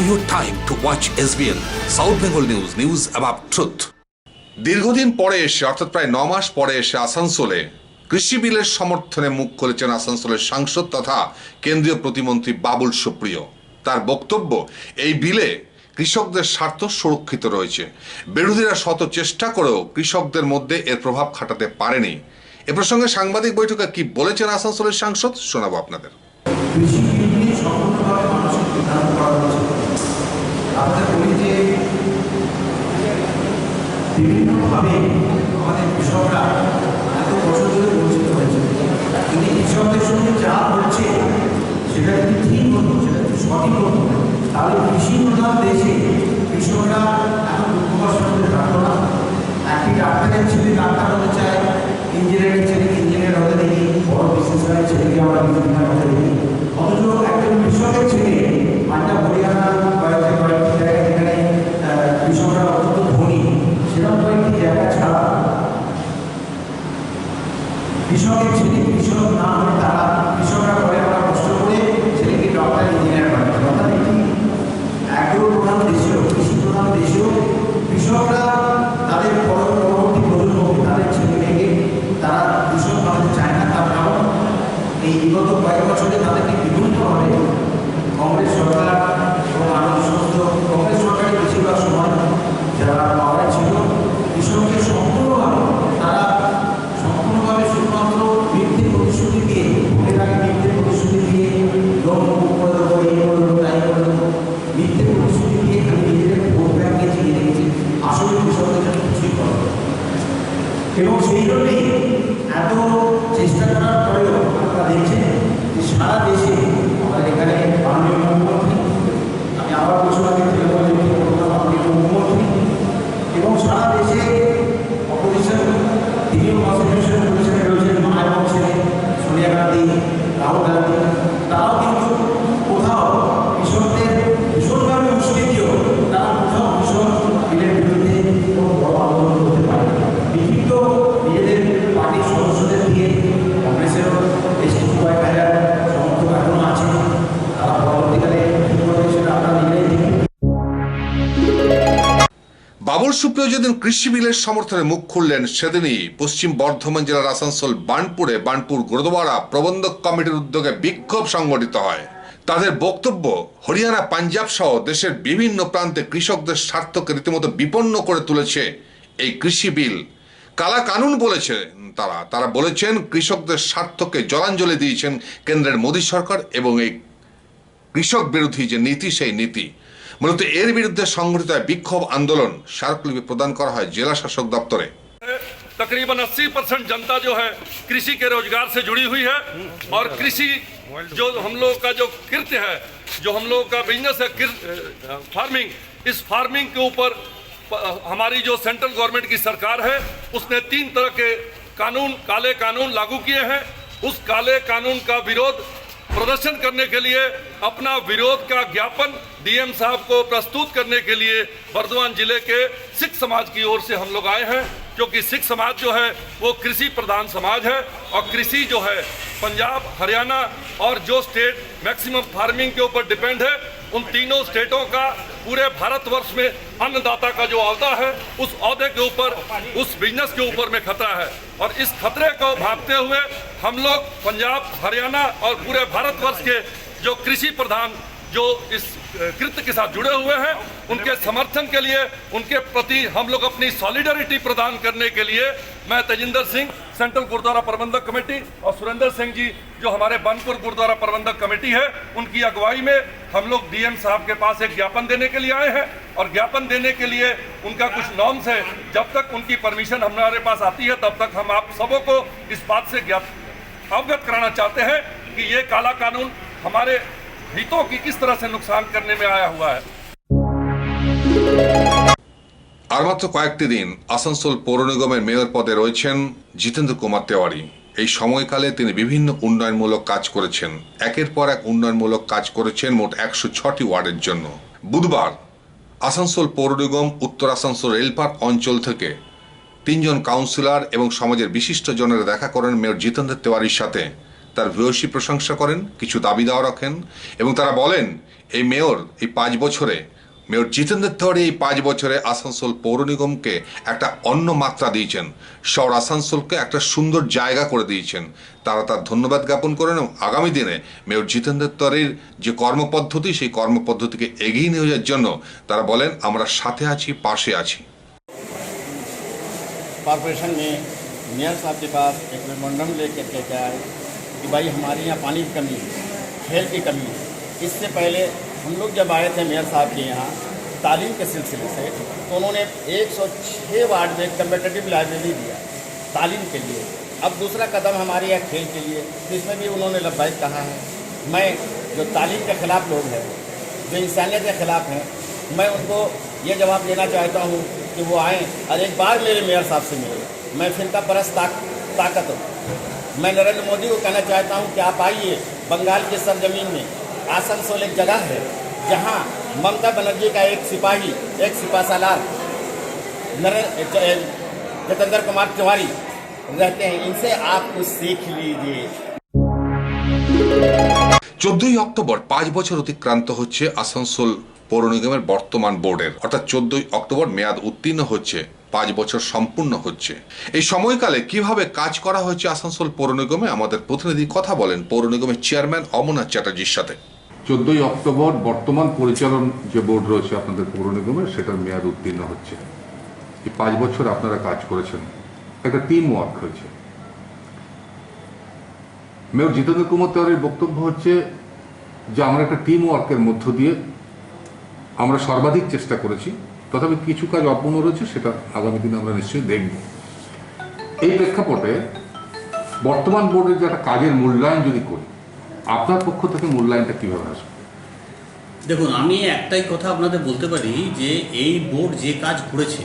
your time to watch SBN, South Bengal News, news about truth. দীর্ঘদিন পরে এসে অর্থাৎ প্রায় 9 মাস পরে এসে আসানসোলে কৃষি বিলের সমর্থনে মুখ খুলেছেন আসানসোলের সাংসদ তথা কেন্দ্রীয় প্রতিমন্ত্রী বাবুল সুপ্রিয়। তার বক্তব্য, এই বিলে কৃষকদের স্বার্থ সুরক্ষিত রয়েছে। বিরোধীরা শত চেষ্টা করেও কৃষকদের মধ্যে এর প্রভাব খাটাতে পারেনি। এ প্রসঙ্গে সাংবাদিক বৈঠকে কি বলেছেন আসানসোলের সাংসদ শোনাবো আপনাদের। বিভিন্নভাবে আমাদের কৃষকরা এত বছর ধরে বঞ্চিত হয়েছে, কিন্তু কৃষকদের সঙ্গে যা হচ্ছে সেটা যদি ঠিক হতো, সেটা যদি সঠিক হতো, তাহলে কৃষি প্রধান দেশে কৃষকরা এত দুঃখ কষ্ট করে থাকতো না। একটি ডাক্তারের ছেলে ডাক্তার হতে চায়, ইঞ্জিনিয়ারের ছেলেকে ইঞ্জিনিয়ার হতে দেখি, বড় বিজনেসম্যানের ছেলেকে আমরা বিজনেসম্যান হতে দেখি। অথচ একজন কৃষকের ছেলে পাঞ্জাব হরিয়ানা কয়েকটি জায়গায় যেখানে কৃষকরা অত্যন্ত ধনী, সেরকম কয়েকটি জায়গা ছাড়া কৃষকের ছেলে কৃষক না হয়ে তারা কৃষকরা করে আমরা কষ্ট করে ছেলেকে ডক্টর ইঞ্জিনিয়ার করে। অর্থাৎ একটি অ্যাগ্রো প্রধান দেশেও, কৃষি প্রধান দেশেও কৃষকরা তাদের পরবর্তী প্রজন্মকে, তাদের ছেলে মেয়েকে তারা কৃষক বানাতে চায় না। তার কারণ এই বিগত কয়েক বছরে তাদেরকে বিভিন্নভাবে কংগ্রেস সরকার এবং আরও সমস্ত কংগ্রেস সরকারের বেশিরভাগ সময় যারা পাওয়ার ছিল, কৃষককে সম্পূর্ণভাবে শুধুমাত্র মিথ্যে প্রতিশ্রুতি দিয়ে, ভোটের আগে মিথ্যে প্রতিশ্রুতি দিয়ে, লোন করে দেবো, এই করে দেবো, তাই করে দেবো, মিথ্যে প্রতিশ্রুতি দিয়ে খালি নিজেদের ভোট ব্যাংকে জিয়ে রেখেছে। আসলে কৃষকদের জন্য কিছুই করে। এবং সেই জন্যই এত চেষ্টা করার পরেও আপনারা দেখছেন যে সারা দেশে আমাদের এখানে মাননীয় মুখ্যমন্ত্রী, আমি আবার বছর আগে মাননীয় মুখ্যমন্ত্রী এবং সারা দেশে অপোজিশন তিনিও কনস্টিটিউশন পজিশনে রয়েছেন, মায়া ছেলে সোনিয়া গান্ধী, রাহুল গান্ধী, তারাও কিন্তু কোথাও কৃষকদের ভীষণভাবে উস্কে দিয়েও তারা কোথাও কৃষক বিলের বিরুদ্ধে কোনো বড় আন্দোলন করতে পারে। বিভিন্ন নিজেদের পার্টির সদস্যদের দিয়ে কংগ্রেসেরও বেশ কিছু কয়েক হাজার সমর্থক এখনো আছে, তারা পরবর্তীকালে কী করবে সেটা আপনারা নিজেরাই দেখবেন। বাবুল সুপ্রিয় যেদিন কৃষি বিলের সমর্থনে মুখ খুললেন, সেদিনই পশ্চিম বর্ধমান জেলার আসানসোল বার্নপুর গুরুদ্বারা প্রবন্ধক কমিটির উদ্যোগে বিক্ষোভ সংগঠিত হয়। তাদের বক্তব্য, হরিয়ানা, পাঞ্জাব সহ দেশের বিভিন্ন প্রান্তে কৃষকদের স্বার্থকে রীতিমতো বিপন্ন করে তুলেছে এই কৃষি বিল। কালা কানুন বলেছে তারা বলেছেন কৃষকদের স্বার্থকে জলাঞ্জলি দিয়েছেন কেন্দ্রের মোদী সরকার এবং এই কৃষক বিরোধী যে নীতি, সেই নীতি। মূলত এর বিরুদ্ধে সংগঠিত বিক্ষোভ আন্দোলন স্মারকলিপি প্রদান করা হয় জেলা শাসক দপ্তরে। तकरीबन 80% जनता जो है कृषि के रोजगार से जुड़ी हुई है और कृषि जो हम लोग का जो कृत्य है, जो हम लोग का बिजनेस है फार्मिंग, इस फार्मिंग के ऊपर हमारी जो सेंट्रल गवर्नमेंट की सरकार है उसने 3 तरह के कानून, काले कानून लागू किए हैं। उस काले कानून का विरोध प्रदर्शन करने के लिए, अपना विरोध का ज्ञापन डीएम साहब को प्रस्तुत करने के लिए बर्धमान जिले के सिख समाज की ओर से हम लोग आए हैं, क्योंकि सिख समाज जो है वो कृषि प्रधान समाज है और कृषि जो है पंजाब, हरियाणा और जो स्टेट मैक्सिमम फार्मिंग के ऊपर डिपेंड है, उन तीनों स्टेटों का पूरे भारतवर्ष में अन्नदाता का जो औहदा है, उस औहदे के ऊपर, उस बिजनेस के ऊपर में खतरा है। और इस खतरे को भांपते हुए हम लोग पंजाब, हरियाणा और पूरे भारतवर्ष के जो कृषि प्रधान जो इस कृत्य के साथ जुड़े हुए हैं, उनके समर्थन के लिए, उनके प्रति हम लोग अपनी सॉलिडरिटी प्रदान करने के लिए मैं तेजिंदर सिंह, सेंट्रल गुरुद्वारा प्रबंधक कमेटी, और सुरेंद्र सिंह जी जो हमारे बार्नपुर गुरुद्वारा प्रबंधक कमेटी है, उनकी अगुवाई में हम लोग डीएम साहब के पास एक ज्ञापन देने के लिए आए हैं। और ज्ञापन देने के लिए उनका कुछ नॉर्म्स है, जब तक उनकी परमिशन हमारे पास आती है तब तक हम आप सबों को इस बात से अवगत कराना चाहते हैं कि ये काला कानून हमारे हितों की किस तरह से नुकसान करने में आया हुआ है। আর মাত্র কয়েকটি দিন আসানসোল পৌর নিগমের মেয়র পদে রয়েছেন জিতেন্দ্র কুমার তেওয়ারি। এই সময়কালে তিনি বিভিন্ন উন্নয়নমূলক কাজ করেছেন। একের পর এক উন্নয়নমূলক কাজ করেছেন মোট 106টি ওয়ার্ডের জন্য। বুধবার আসানসোল পৌর নিগম উত্তর আসানসোল রেলপার্ক অঞ্চল থেকে 3 জন কাউন্সিলর এবং সমাজের বিশিষ্ট জনেরা দেখা করেন মেয়র জিতেন্দ্র তেওয়ারির সাথে। তার ভূয়সী প্রশংসা করেন, কিছু দাবি দাওয়া রাখেন এবং তারা বলেন এই মেয়র এই 5 বছরে, মেয়র জিতেন্দ্র তিওয়ারি এই 5 বছরে আসানসোল পৌর নিগমকে একটা অন্য মাত্রা দিয়েছেন, শহর আসানসোলকে একটা সুন্দর জায়গা করে দিয়েছেন। তারা তার ধন্যবাদ জ্ঞাপন করেন এবং আগামী দিনে মেয়র জিতেন্দ্র তিওয়ারির যে কর্মপদ্ধতি সেই কর্মপদ্ধতিকে এগিয়ে নিয়ে যাওয়ার জন্য তারা বলেন আমরা সাথে আছি, পাশে আছি। कॉरपोरेशन में मेयर साहब के पास एक मेमोरेंडम लेकर के क्या है कि भाई हमारे यहाँ पानी की कमी है, खेल की कमी है। इससे पहले हम लोग जब आए थे मेयर साहब के यहाँ तालीम के सिलसिले से, तो उन्होंने 106 वार्ड में कम्पिटिटिव लाइब्रेरी दिया तालीम के लिए। अब दूसरा कदम हमारे यहाँ खेल के लिए, तो इसमें भी उन्होंने लब्बाइक कहा है। मैं जो तालीम के ख़िलाफ़ लोग हैं, जो इंसानियत के ख़िलाफ़ हैं, मैं उनको ये जवाब देना चाहता हूँ कि वो आएँ और एक बार मेरे मेयर साहब से मिले। मैं फिरका परस्त ताकत हूँ। मैं नरेंद्र मोदी को कहना चाहता हूँ कि आप आइए, बंगाल की सरजमीन में आसनसोल एक जगह है जहाँ ममता बनर्जी का एक सिपाही, एक सिपासालार जितेंद्र कुमार तिवारी रहते हैं। इनसे आप कुछ सीख लीजिए। 14ই অক্টোবর 5 বছর অতিক্রান্ত হচ্ছে আসানসোল পৌর নিগমের বর্তমান বোর্ডের, অর্থাৎ 14ই অক্টোবর মেয়াদ উত্তীর্ণ হচ্ছে, 5 বছর সম্পূর্ণ হচ্ছে। এই সময়কালে কিভাবে কাজ করা হয়েছে আসানসোল পৌর নিগমে আমাদের প্রতিনিধি কথা বলেন পৌর নিগমের চেয়ারম্যান অমরনাথ চ্যাটার্জির সাথে। 14ই অক্টোবর বর্তমান পরিচালন যে বোর্ড রয়েছে আপনাদের পৌর নিগমের, সেটার মেয়াদ উত্তীর্ণ হচ্ছে। এই 5 বছর আপনারা কাজ করেছেন, একটা টিম ওয়ার্ক হয়েছে। মেয়র জিতেন্দ্র কুমার তিওয়ারির বক্তব্য হচ্ছে যে আমরা একটা টিম ওয়ার্কের মধ্য দিয়ে আমরা সর্বাধিক চেষ্টা করেছি, তথাপি কিছু কাজ অপূর্ণ রয়েছে, সেটা আগামী দিনে আমরা নিশ্চয়ই দেখব। এই প্রেক্ষাপটে বর্তমান বোর্ডের যে একটা কাজের মূল্যায়ন যদি করি, আপনার পক্ষ থেকে মূল্যায়নটা কীভাবে আসবে? দেখুন, আমি একটাই কথা আপনাদের বলতে পারি যে এই বোর্ড যে কাজ করেছে,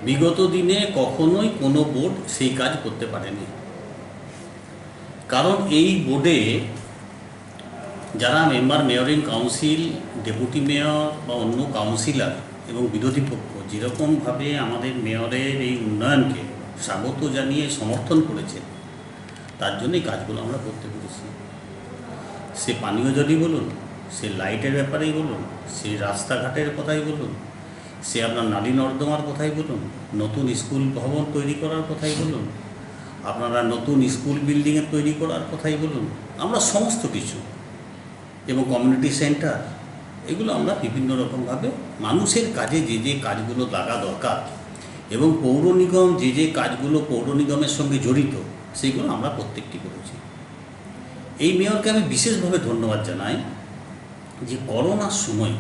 বিগত দিনে কখনোই কোনো বোর্ড সেই কাজ করতে পারেনি। কারণ এই বোর্ডে যারা মেম্বার, মেয়রিং কাউন্সিল, ডেপুটি মেয়র বা অন্য কাউন্সিলর এবং বিরোধী পক্ষ যেরকমভাবে আমাদের মেয়রের এই উন্নয়নকে স্বাগত জানিয়ে সমর্থন করেছে, তার জন্যই কাজগুলো আমরা করতে পেরেছি। সে পানীয় জলই বলুন, সে লাইটের ব্যাপারেই বলুন, সে রাস্তাঘাটের কথাই বলুন, সে আপনার নালী নর্দমার কথাই বলুন, নতুন স্কুল ভবন তৈরি করার কথাই বলুন, আপনারা নতুন স্কুল বিল্ডিংয়ের তৈরি করার কথাই বলুন, আমরা সমস্ত কিছু, এবং কমিউনিটি সেন্টার, এগুলো আমরা বিভিন্ন রকমভাবে মানুষের কাজে যে যে কাজগুলো লাগা দরকার এবং পৌর নিগম যে যে কাজগুলো পৌর নিগমের সঙ্গে জড়িত, সেইগুলো আমরা প্রত্যেকটি করেছি। এই মেয়রকে আমি বিশেষভাবে ধন্যবাদ জানাই যে করোনার সময়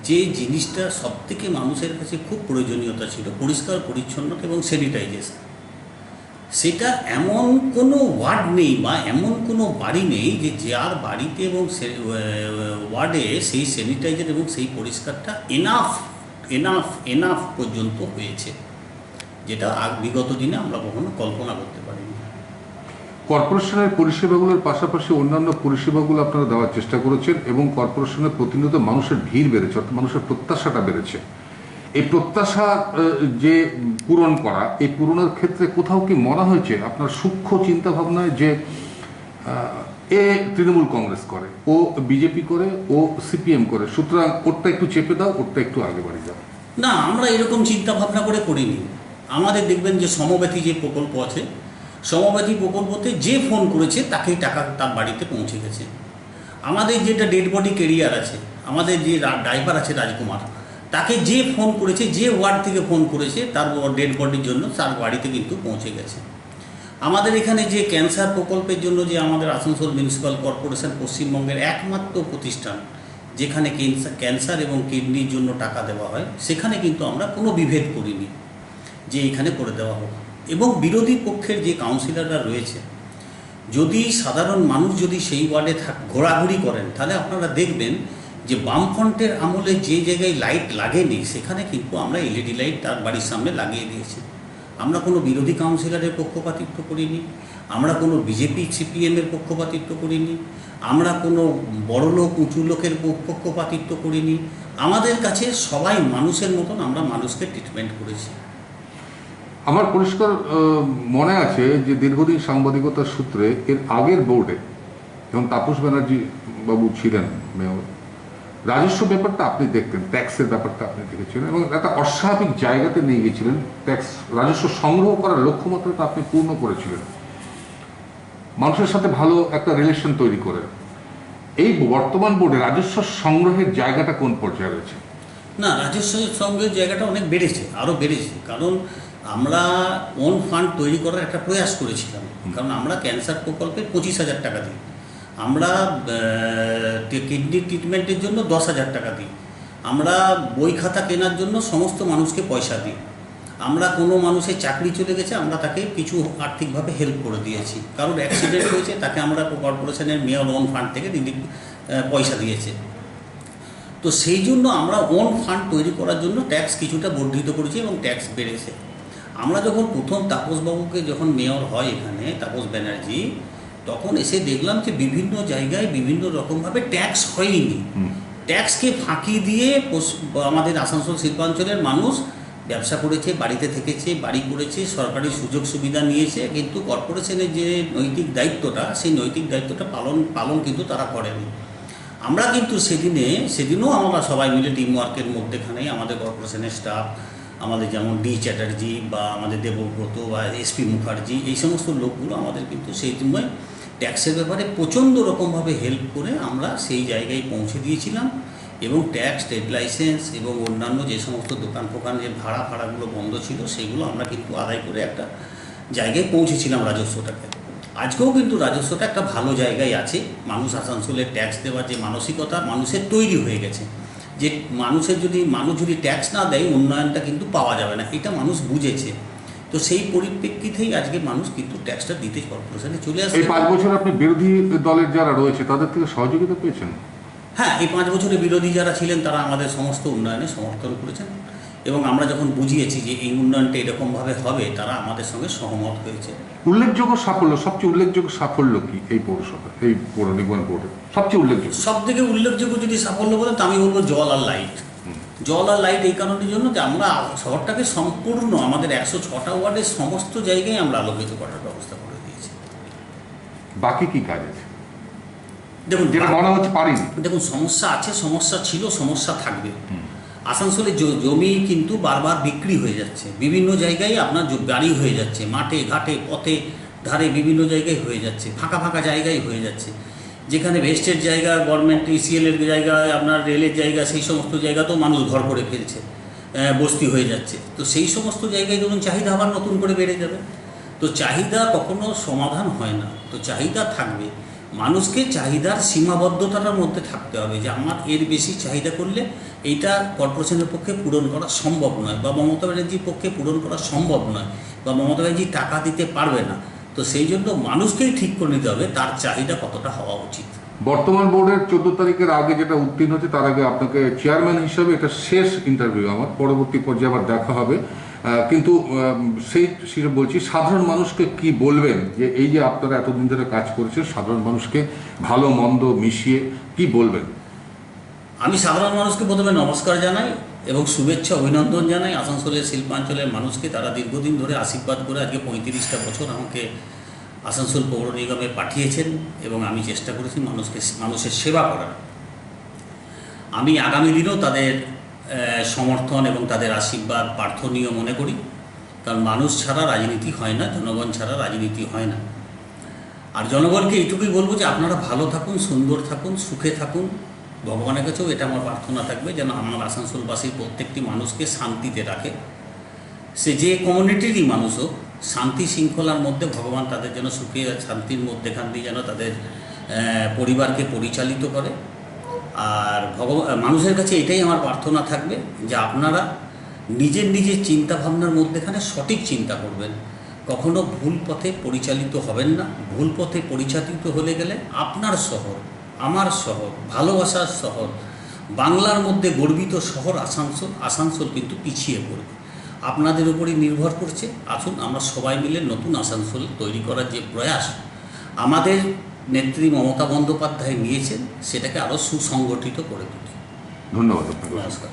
যে জিনিসটা সবথেকে মানুষের কাছে খুব প্রয়োজনীয়তা ছিল, পরিষ্কার পরিচ্ছন্নতা এবং স্যানিটাইজেশন, সেটা এমন কোনো ওয়ার্ড নেই বা এমন কোনো বাড়ি নেই যে যার বাড়িতে এবং ওয়ার্ডে সেই স্যানিটাইজার এবং সেই পরিষ্কারটা এনাফ পর্যন্ত হয়েছে, যেটা বিগত দিনে আমরা কখনো কল্পনা করতে পারিনি। কর্পোরেশনের পরিষেবাগুলোর পাশাপাশি অন্যান্য পরিষেবাগুলো আপনারা দেওয়ার চেষ্টা করেছেন এবং কর্পোরেশনের প্রতিনিয়ত মানুষের ভিড় বেড়েছে, অর্থাৎ মানুষের প্রত্যাশাটা বেড়েছে। এই প্রত্যাশা যে পূরণ করা, এই পূরণের ক্ষেত্রে কোথাও কি মনে হয়েছে আপনার সূক্ষ্ম চিন্তাভাবনায় যে এ তৃণমূল কংগ্রেস করে, ও বিজেপি করে, ও সিপিএম করে, সুতরাং ওরটা একটু চেপে দাও, ওরটা একটু আগে বাড়ি যাও? না, আমরা এরকম চিন্তা ভাবনা করে করিনি। আমাদের দেখবেন যে সমব্যথী যে প্রকল্প আছে, সমব্যথী প্রকল্পতে যে ফোন করেছে তাকেই টাকা তার বাড়িতে পৌঁছে গেছে। আমাদের যেটা ডেড বডি ক্যারিয়ার আছে, আমাদের যে ড্রাইভার আছে রাজকুমার, তাকে যে ফোন করেছে, যে ওয়ার্ড থেকে ফোন করেছে, তার ডেড বডির জন্য তার বাড়িতে কিন্তু পৌঁছে গেছে। আমাদের এখানে যে ক্যান্সার প্রকল্পের জন্য যে আমাদের আসানসোল মিউনিসিপ্যাল কর্পোরেশন পশ্চিমবঙ্গের একমাত্র প্রতিষ্ঠান যেখানে ক্যান্সার এবং কিডনির জন্য টাকা দেওয়া হয়, সেখানে কিন্তু আমরা কোনো বিভেদ করিনি যে এখানে করে দেওয়া হোক। এবং বিরোধী পক্ষের যে কাউন্সিলররা রয়েছে, যদি সাধারণ মানুষ যদি সেই ওয়ার্ডে ঘোরাঘুরি করেন, তাহলে আপনারা দেখবেন যে বামফ্রন্টের আমলে যে জায়গায় লাইট লাগেনি, সেখানে কিন্তু আমরা এলইডি লাইট তার বাড়ির সামনে লাগিয়ে দিয়েছি। আমরা কোনো বিরোধী কাউন্সিলরের পক্ষপাতিত্ব করিনি, আমরা কোনো বিজেপি সিপিএমের পক্ষপাতিত্ব করিনি, আমরা কোনো বড় লোক উঁচু লোকের পক্ষপাতিত্ব করিনি। আমাদের কাছে সবাই মানুষের মতন আমরা মানুষকে ট্রিটমেন্ট করেছি। আমার পরিষ্কার মনে আছে যে দীর্ঘদিন সাংবাদিকতার সূত্রে এর আগের বোর্ডে যখন তাপস ব্যানার্জি বাবু ছিলেন মেয়র, রাজস্ব ব্যাপারটা আপনি দেখতেন, ট্যাক্সের ব্যাপারটা আপনি দেখেছিলেন এবং একটা অস্বাভাবিক জায়গাতে নিয়ে গেছিলেন। ট্যাক্স রাজস্ব সংগ্রহ করার লক্ষ্যমাত্রাটা আপনি পূর্ণ করেছিলেন, মানুষের সাথে ভালো একটা রিলেশন তৈরি করে। এই বর্তমান বোর্ডে রাজস্ব সংগ্রহের জায়গাটা কোন পর্যায়ে রয়েছে? না, রাজস্ব সংগ্রহের জায়গাটা অনেক বেড়েছে, আরও বেড়েছে। কারণ আমরা ওন ফান্ড তৈরি করার একটা প্রয়াস করেছিলাম। কারণ আমরা ক্যান্সার প্রকল্পে 25,000 টাকা দিই, আমরা কিডনি ট্রিটমেন্টের জন্য 10,000 টাকা দিই, আমরা বই খাতা কেনার জন্য সমস্ত মানুষকে পয়সা দিই, আমরা কোনো মানুষের চাকরি চলে গেছে আমরা তাকে কিছু আর্থিকভাবে হেল্প করে দিয়েছি, কারোর অ্যাক্সিডেন্ট হয়েছে তাকে আমরা কর্পোরেশনের মেয়র ওন ফান্ড থেকে পয়সা দিয়েছে। তো সেই জন্য আমরা ওন ফান্ড তৈরি করার জন্য ট্যাক্স কিছুটা বর্ধিত করেছি এবং ট্যাক্স বেড়েছে। আমরা যখন প্রথম তাপসবাবুকে যখন মেয়র হয় এখানে, তাপস ব্যানার্জি, তখন এসে দেখলাম যে বিভিন্ন জায়গায় বিভিন্ন রকমভাবে ট্যাক্স হয়নি। ট্যাক্সকে ফাঁকি দিয়ে আমাদের আসানসোল শিল্পাঞ্চলের মানুষ ব্যবসা করেছে, বাড়িতে থেকেছে, বাড়ি করেছে, সরকারি সুযোগ সুবিধা নিয়েছে, কিন্তু কর্পোরেশনের যে নৈতিক দায়িত্বটা, সেই নৈতিক দায়িত্বটা পালন কিন্তু তারা করেনি। আমরা কিন্তু সেদিনও আমরা সবাই মিলে টিম ওয়ার্কের মধ্যেখানেই আমাদের কর্পোরেশনের স্টাফ, আমাদের যেমন ডি চ্যাটার্জি বা আমাদের দেবব্রত বা এসপি মুখার্জি, এই সমস্ত লোকগুলো আমাদের কিন্তু সেই সময় ট্যাক্সের ব্যাপারে প্রচণ্ড রকমভাবে হেল্প করে আমরা সেই জায়গায় পৌঁছে দিয়েছিলাম। এবং ট্যাক্স, ট্রেড লাইসেন্স এবং অন্যান্য যে সমস্ত দোকান ফোকান যে ভাড়াগুলো বন্ধ ছিল সেগুলো আমরা কিন্তু আদায় করে একটা জায়গায় পৌঁছেছিলাম রাজস্বটাকে। আজকেও কিন্তু রাজস্বটা একটা ভালো জায়গায় আছে। মানুষ আসানসোলের ট্যাক্স দেওয়ার যে মানসিকতা মানুষের তৈরি হয়ে গেছে, যে মানুষ যদি ট্যাক্স না দেয় উন্নয়নটা কিন্তু পাওয়া যাবে না, এটা মানুষ বুঝেছে। তো সেই পরিপ্রেক্ষিতেই আজকে মানুষ কিন্তু ট্যাক্সটা দিতে কর্পোরেশনে চলে আসে। এই 5 বছর আপনি বিরোধী দলের যারা রয়েছে তাদের থেকে সহযোগিতা পেয়েছেন? হ্যাঁ, এই 5 বছরে বিরোধী যারা ছিলেন তারা আমাদের সমস্ত উন্নয়নে সমর্থন করেছেন এবং আমরা যখন বুঝিয়েছি যে এই উন্নয়নটা এরকমভাবে হবে, তারা আমাদের সঙ্গে সহমত হয়েছে। উল্লেখযোগ্য সাফল্য, সবচেয়ে উল্লেখযোগ্য সাফল্য কি এই পৌরসভা, এই পৌর নিগম বোর্ডে সবচেয়ে উল্লেখযোগ্য? সব থেকে উল্লেখযোগ্য যদি সাফল্য বলেন তো আমি বলবো জল আর লাইট। জল আর লাইট এই কারণের জন্য যে আমরা শহরটাকে সম্পূর্ণ আমাদের 106টা ওয়ার্ডের সমস্ত জায়গায় আমরা আলোকিত করার ব্যবস্থা করে দিয়েছি। বাকি কি কাজ আছে দেখুন, যেটা মনে হচ্ছে পারিনি? দেখুন, সমস্যা আছে, সমস্যা ছিল, সমস্যা থাকবে। আসানসোলের জমি কিন্তু বারবার বিক্রি হয়ে যাচ্ছে, বিভিন্ন জায়গায় আপনার গাড়ি হয়ে যাচ্ছে, মাঠে ঘাটে পথে ধারে বিভিন্ন জায়গায় হয়ে যাচ্ছে, ফাঁকা ফাঁকা জায়গায় হয়ে যাচ্ছে। যেখানে ভেস্টের জায়গা, গভর্নমেন্ট ইসিএলের জায়গায়, আপনার রেলের জায়গা, সেই সমস্ত জায়গাতেও মানুষ ঘর করে ফেলছে, বস্তি হয়ে যাচ্ছে। তো সেই সমস্ত জায়গায় ধরুন চাহিদা আবার নতুন করে বেড়ে যাবে। তো চাহিদা কখনো সমাধান হয় না, তো চাহিদা থাকবে। মানুষকে চাহিদার সীমাবদ্ধতার মধ্যে থাকতে হবে, যে আমার এর বেশি চাহিদা করলে এইটা কর্পোরেশনের পক্ষে পূরণ করা সম্ভব নয়, বা মমতা ব্যানার্জির পক্ষে পূরণ করা সম্ভব নয়, বা মমতা ব্যানার্জি টাকা দিতে পারবে না। তো সেই জন্য মানুষকেই ঠিক করে নিতে হবে তার চাহিদা কতটা হওয়া উচিত। বর্তমান বোর্ডের 14 তারিখের আগে যেটা উত্তীর্ণ হচ্ছে, তার আগে আপনাকে চেয়ারম্যান হিসাবে এটা শেষ ইন্টারভিউ আমার, পরবর্তী পর্যায়ে আবার দেখা হবে। কিন্তু সেই বলছি, সাধারণ মানুষকে কি বলবেন যে এই যে আপনারা এতদিন ধরে কাজ করছেন, সাধারণ মানুষকে ভালো মন্দ মিশিয়ে কি বলবেন? আমি সাধারণ মানুষকে প্রথমে নমস্কার জানাই এবং শুভেচ্ছা অভিনন্দন জানাই আসানসোলের শিল্পাঞ্চলের মানুষকে। তারা দীর্ঘদিন ধরে আশীর্বাদ করে আজকে 35টা বছর আমাকে আসানসোল পৌর নিগমে পাঠিয়েছেন এবং আমি চেষ্টা করেছি মানুষের সেবা করার। আমি আগামী দিনেও তাদের সমর্থন এবং তাদের আশীর্বাদ প্রার্থনীয় মনে করি, কারণ মানুষ ছাড়া রাজনীতি হয় না, জনগণ ছাড়া রাজনীতি হয় না। আর জনগণকে এইটুকুই বলবো যে আপনারা ভালো থাকুন, সুন্দর থাকুন, সুখে থাকুন। ভগবানের কাছেও এটা আমার প্রার্থনা থাকবে যেন আমার আসানসোলবাসীর প্রত্যেকটি মানুষকে শান্তিতে রাখে। সে যে কমিউনিটিরই মানুষ হোক, শান্তি শৃঙ্খলার মধ্যে ভগবান তাদের যেন সুখে শান্তির মধ্যেখান দিয়ে যেন তাদের পরিবারকে পরিচালিত করে। আর মানুষের কাছে এটাই আমার প্রার্থনা থাকবে যে আপনারা নিজের চিন্তাভাবনার মধ্যেখানে সঠিক চিন্তা করবেন, কখনো ভুল পথে পরিচালিত হবেন না। ভুল পথে পরিচালিত হলে গেলে আপনার শহর, আমার শহর, ভালোবাসার শহর, বাংলার মধ্যে গর্বিত শহর আসানসোল কিন্তু পিছিয়ে পড়বে। আপনাদের উপরই নির্ভর করছে। আসুন আমরা সবাই মিলে নতুন আসানসোল তৈরি করার যে প্রয়াস আমাদের নেত্রী মমতা বন্দ্যোপাধ্যায় নিয়েছেন, সেটাকে আরও সুসংগঠিত করে তুলি। ধন্যবাদ আপনাকে। নমস্কার।